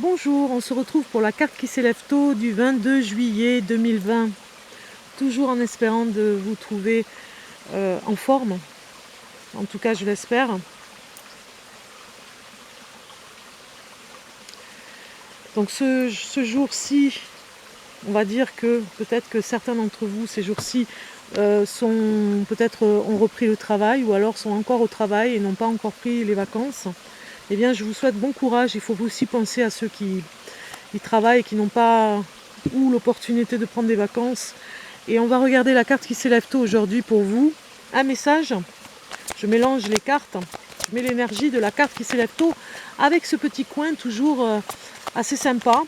Bonjour, on se retrouve pour la carte qui s'élève tôt du 22 juillet 2020. Toujours en espérant de vous trouver en forme. En tout cas, je l'espère. Donc ce jour-ci, on va dire que peut-être que certains d'entre vous, ces jours-ci, ont repris le travail ou alors sont encore au travail et n'ont pas encore pris les vacances. Eh bien, je vous souhaite bon courage. Il faut aussi penser à ceux qui travaillent et qui n'ont pas ou l'opportunité de prendre des vacances. Et on va regarder la carte qui s'élève tôt aujourd'hui pour vous. Un message, je mélange les cartes, je mets l'énergie de la carte qui s'élève tôt avec ce petit coin toujours assez sympa.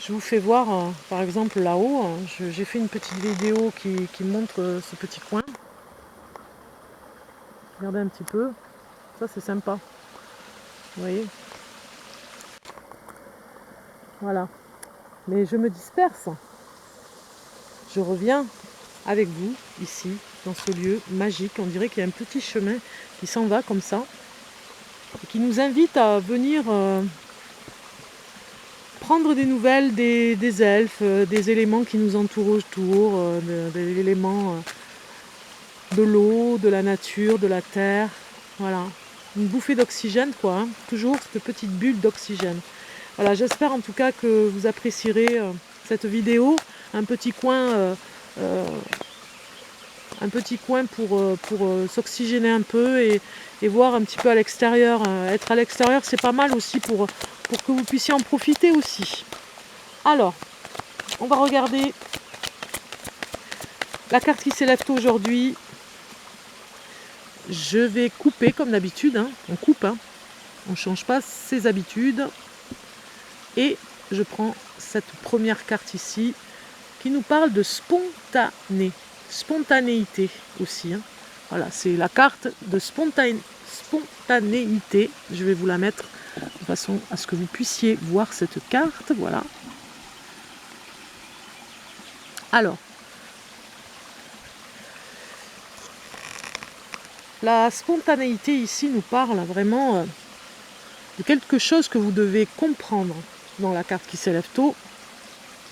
Je vous fais voir, par exemple là-haut, j'ai fait une petite vidéo qui montre ce petit coin. Regardez un petit peu, ça c'est sympa, vous voyez. Voilà, mais je me disperse. Je reviens avec vous ici, dans ce lieu magique. On dirait qu'il y a un petit chemin qui s'en va comme ça et qui nous invite à venir prendre des nouvelles des elfes, des éléments qui nous entourent autour, des éléments de l'eau, de la nature, de la terre. Voilà, une bouffée d'oxygène quoi, hein. Toujours cette petite bulle d'oxygène. Voilà, j'espère en tout cas que vous apprécierez cette vidéo. Un petit coin pour s'oxygéner un peu et voir un petit peu à l'extérieur. Être à l'extérieur, c'est pas mal aussi pour que vous puissiez en profiter aussi. Alors, on va regarder la carte qui s'élève tôt aujourd'hui. Je vais couper comme d'habitude, hein. On coupe, hein. On ne change pas ses habitudes. Et je prends cette première carte ici qui nous parle de spontanéité aussi, hein. Voilà, c'est la carte de spontanéité. Je vais vous la mettre de façon à ce que vous puissiez voir cette carte. Voilà. Alors, la spontanéité ici nous parle vraiment de quelque chose que vous devez comprendre dans la carte qui s'élève tôt.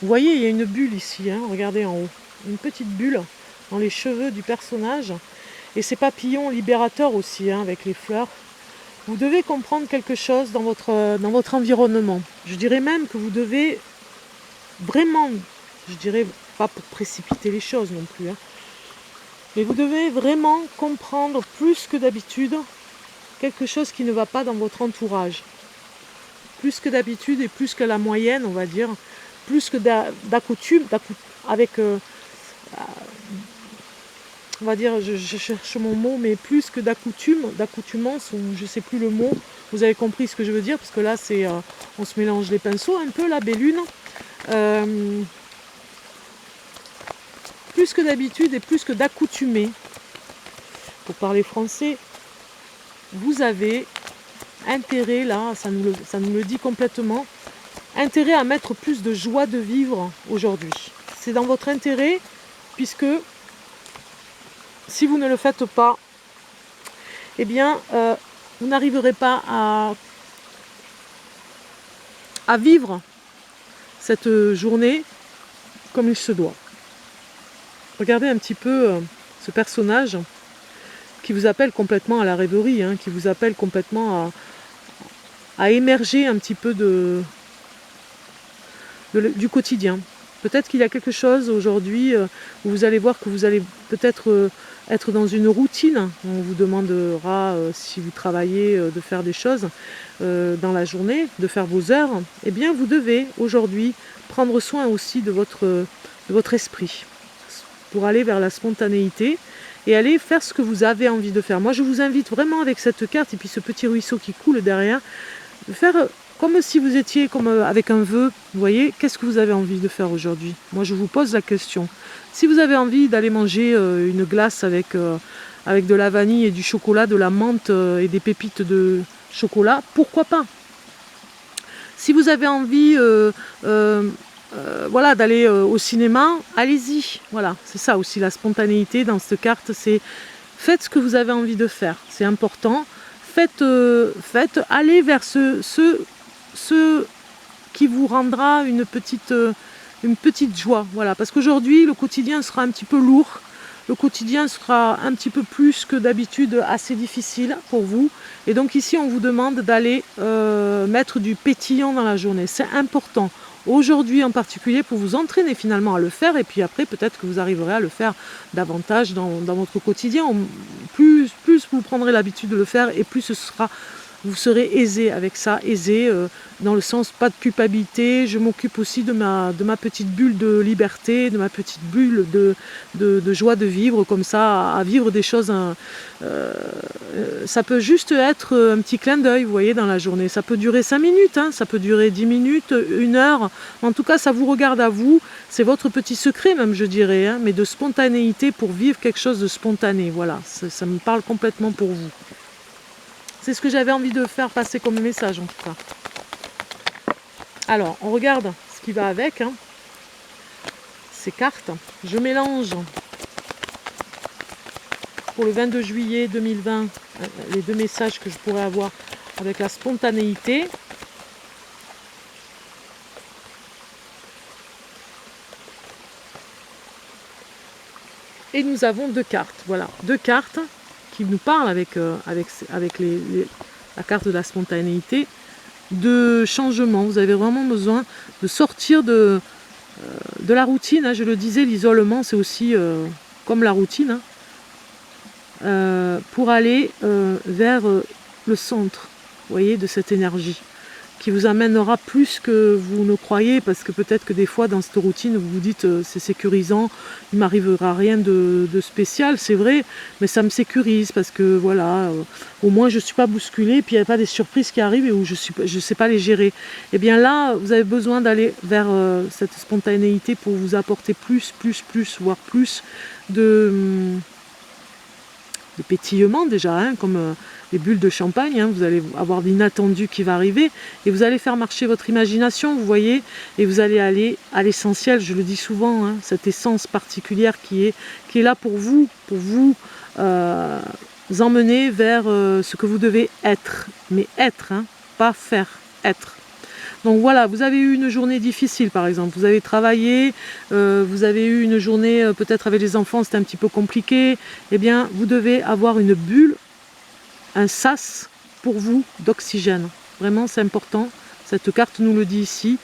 Vous voyez, il y a une bulle ici, hein, regardez en haut. Une petite bulle dans les cheveux du personnage. Et ces papillons libérateurs aussi, hein, avec les fleurs. Vous devez comprendre quelque chose dans votre environnement. Je dirais même que vous devez vraiment, je dirais pas pour précipiter les choses non plus, hein, mais vous devez vraiment comprendre plus que d'habitude quelque chose qui ne va pas dans votre entourage. Plus que d'habitude et plus que la moyenne, on va dire. Plus que d'accoutume, avec, on va dire, je cherche mon mot, mais plus que d'accoutumance, ou je ne sais plus le mot. Vous avez compris ce que je veux dire, parce que là, c'est, on se mélange les pinceaux un peu, la bellune. Plus que d'habitude et plus que d'accoutumé. Pour parler français, vous avez intérêt, là, ça nous le dit complètement, intérêt à mettre plus de joie de vivre aujourd'hui. C'est dans votre intérêt, puisque si vous ne le faites pas, eh bien, vous n'arriverez pas à vivre cette journée comme il se doit. Regardez un petit peu ce personnage qui vous appelle complètement à la rêverie, hein, qui vous appelle complètement à émerger un petit peu du quotidien. Peut-être qu'il y a quelque chose aujourd'hui où vous allez voir que vous allez peut-être être dans une routine. On vous demandera, si vous travaillez, de faire des choses dans la journée, de faire vos heures. Eh bien, vous devez aujourd'hui prendre soin aussi de votre esprit pour aller vers la spontanéité et aller faire ce que vous avez envie de faire. Moi, je vous invite vraiment avec cette carte et puis ce petit ruisseau qui coule derrière, de faire comme si vous étiez comme avec un vœu. Vous voyez, qu'est-ce que vous avez envie de faire aujourd'hui? Moi, je vous pose la question. Si vous avez envie d'aller manger une glace avec de la vanille et du chocolat, de la menthe et des pépites de chocolat, pourquoi pas? Si vous avez envie voilà, d'aller au cinéma, allez-y. Voilà, c'est ça aussi la spontanéité dans cette carte, c'est faites ce que vous avez envie de faire, c'est important. Faites aller vers ce ce qui vous rendra une petite joie. Voilà, parce qu'aujourd'hui, le quotidien sera un petit peu lourd. Le quotidien sera un petit peu plus que d'habitude assez difficile pour vous. Et donc ici, on vous demande d'aller mettre du pétillant dans la journée. C'est important. Aujourd'hui en particulier pour vous entraîner finalement à le faire. Et puis après, peut-être que vous arriverez à le faire davantage dans votre quotidien. Plus vous prendrez l'habitude de le faire et plus vous serez aisé avec ça, aisé dans le sens pas de culpabilité. Je m'occupe aussi de ma petite bulle de liberté, de ma petite bulle de joie de vivre comme ça, à vivre des choses. Ça peut juste être un petit clin d'œil, vous voyez, dans la journée. Ça peut durer 5 minutes, hein, ça peut durer 10 minutes, 1 heure. En tout cas, ça vous regarde à vous. C'est votre petit secret même, je dirais, hein, mais de spontanéité pour vivre quelque chose de spontané. Voilà, ça me parle complètement pour vous. C'est ce que j'avais envie de faire passer comme message en tout cas. Alors, on regarde ce qui va avec. Hein. Ces cartes. Je mélange pour le 22 juillet 2020 les 2 messages que je pourrais avoir avec la spontanéité. Et nous avons 2 cartes. Voilà, 2 cartes qui nous parlent avec la carte de la spontanéité, de changement. Vous avez vraiment besoin de sortir de la routine. Hein. Je le disais, l'isolement, c'est aussi comme la routine. Hein. Pour aller vers le centre, vous voyez, de cette énergie qui vous amènera plus que vous ne croyez, parce que peut-être que des fois dans cette routine vous vous dites c'est sécurisant, il m'arrivera rien de spécial, c'est vrai, mais ça me sécurise parce que voilà, au moins je ne suis pas bousculée, puis il n'y a pas des surprises qui arrivent et où je sais pas les gérer. Et bien là, vous avez besoin d'aller vers cette spontanéité pour vous apporter plus, voire plus de pétillement déjà, hein, comme les bulles de champagne, hein, vous allez avoir l'inattendu qui va arriver et vous allez faire marcher votre imagination, vous voyez, et vous allez aller à l'essentiel, je le dis souvent, hein, cette essence particulière qui est là pour vous emmener vers ce que vous devez être, mais être, hein, pas faire, être. Donc voilà, vous avez eu une journée difficile par exemple, vous avez travaillé, vous avez eu une journée peut-être avec les enfants, c'était un petit peu compliqué, eh bien vous devez avoir une bulle, un sas pour vous d'oxygène. Vraiment c'est important, cette carte nous le dit ici,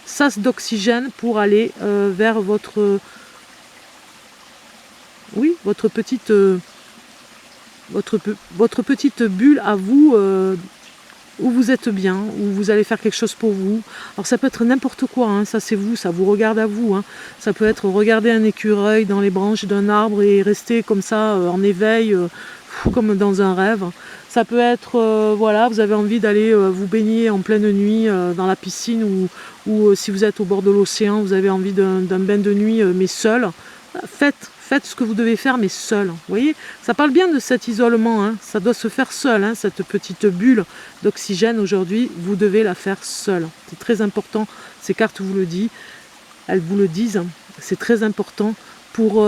sas d'oxygène pour aller vers votre petite bulle à vous, où vous êtes bien, où vous allez faire quelque chose pour vous. Alors ça peut être n'importe quoi, hein, ça c'est vous, ça vous regarde à vous. Hein. Ça peut être regarder un écureuil dans les branches d'un arbre et rester comme ça en éveil, comme dans un rêve. Ça peut être, voilà, vous avez envie d'aller vous baigner en pleine nuit dans la piscine ou si vous êtes au bord de l'océan, vous avez envie d'un bain de nuit mais seul. Faites ce que vous devez faire, mais seul. Vous voyez, ça parle bien de cet isolement. Hein. Ça doit se faire seul. Hein. Cette petite bulle d'oxygène, aujourd'hui, vous devez la faire seul. C'est très important. Ces cartes vous le disent. Elles vous le disent. C'est très important pour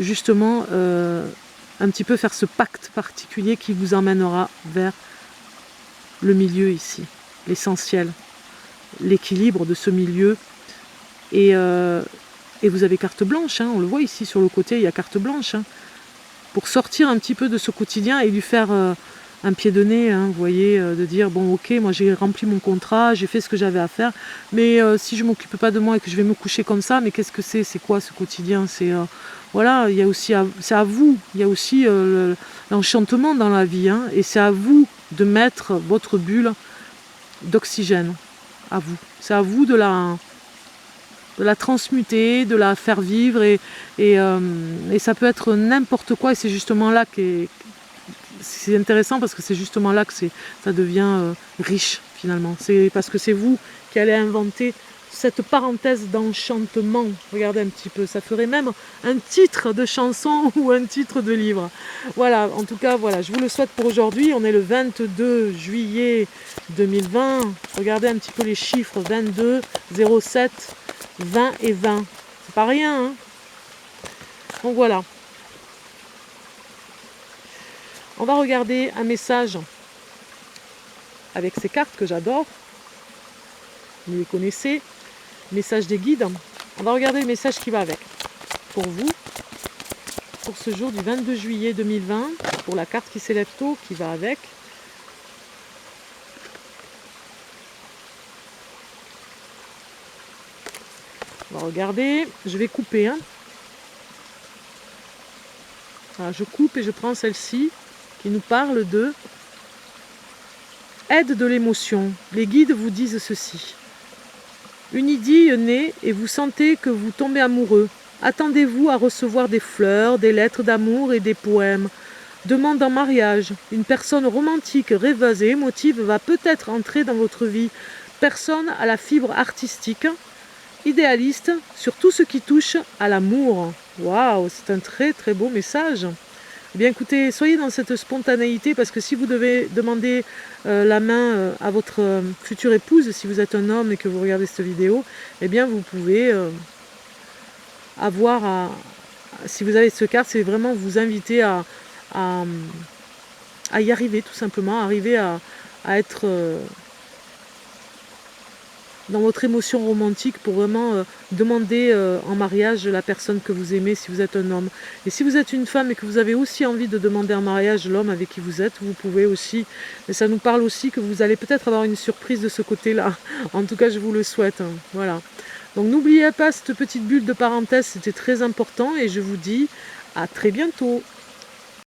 justement un petit peu faire ce pacte particulier qui vous emmènera vers le milieu ici. L'essentiel. L'équilibre de ce milieu. Et vous avez carte blanche, hein, on le voit ici sur le côté, il y a carte blanche. Hein, pour sortir un petit peu de ce quotidien et lui faire un pied de nez, hein, vous voyez, de dire, bon ok, moi j'ai rempli mon contrat, j'ai fait ce que j'avais à faire, mais si je ne m'occupe pas de moi et que je vais me coucher comme ça, mais qu'est-ce que c'est quoi ce quotidien? Voilà, il y a aussi c'est à vous, il y a aussi l'enchantement dans la vie, hein, et c'est à vous de mettre votre bulle d'oxygène, à vous. C'est à vous de la transmuter, de la faire vivre et ça peut être n'importe quoi et c'est justement là que c'est intéressant parce que c'est justement là que ça devient riche finalement. C'est parce que c'est vous qui allez inventer cette parenthèse d'enchantement. Regardez un petit peu, ça ferait même un titre de chanson ou un titre de livre. Voilà, en tout cas, voilà, je vous le souhaite pour aujourd'hui. On est le 22 juillet 2020. Regardez un petit peu les chiffres, 22, 07, 20 et 20. C'est pas rien, hein. Donc voilà. On va regarder un message avec ces cartes que j'adore. vous les connaissez. Message des guides. On va regarder le message qui va avec. Pour vous, pour ce jour du 22 juillet 2020, pour la carte qui s'élève tôt, qui va avec. On va regarder. Je vais couper. Hein. Voilà, je coupe et je prends celle-ci qui nous parle de aide de l'émotion. Les guides vous disent ceci. Une idylle naît et vous sentez que vous tombez amoureux. Attendez-vous à recevoir des fleurs, des lettres d'amour et des poèmes. Demande en mariage. Une personne romantique, rêveuse et émotive va peut-être entrer dans votre vie. Personne à la fibre artistique, idéaliste sur tout ce qui touche à l'amour. Waouh, c'est un très très beau message. Eh bien écoutez, soyez dans cette spontanéité parce que si vous devez demander la main à votre future épouse, si vous êtes un homme et que vous regardez cette vidéo, eh bien vous pouvez si vous avez cette carte, c'est vraiment vous inviter à y arriver tout simplement, arriver à être dans votre émotion romantique pour vraiment demander en mariage la personne que vous aimez si vous êtes un homme. Et si vous êtes une femme et que vous avez aussi envie de demander en mariage l'homme avec qui vous êtes, vous pouvez aussi. Mais ça nous parle aussi que vous allez peut-être avoir une surprise de ce côté-là. En tout cas, je vous le souhaite. Hein. Voilà. Donc n'oubliez pas cette petite bulle de parenthèse, c'était très important et je vous dis à très bientôt.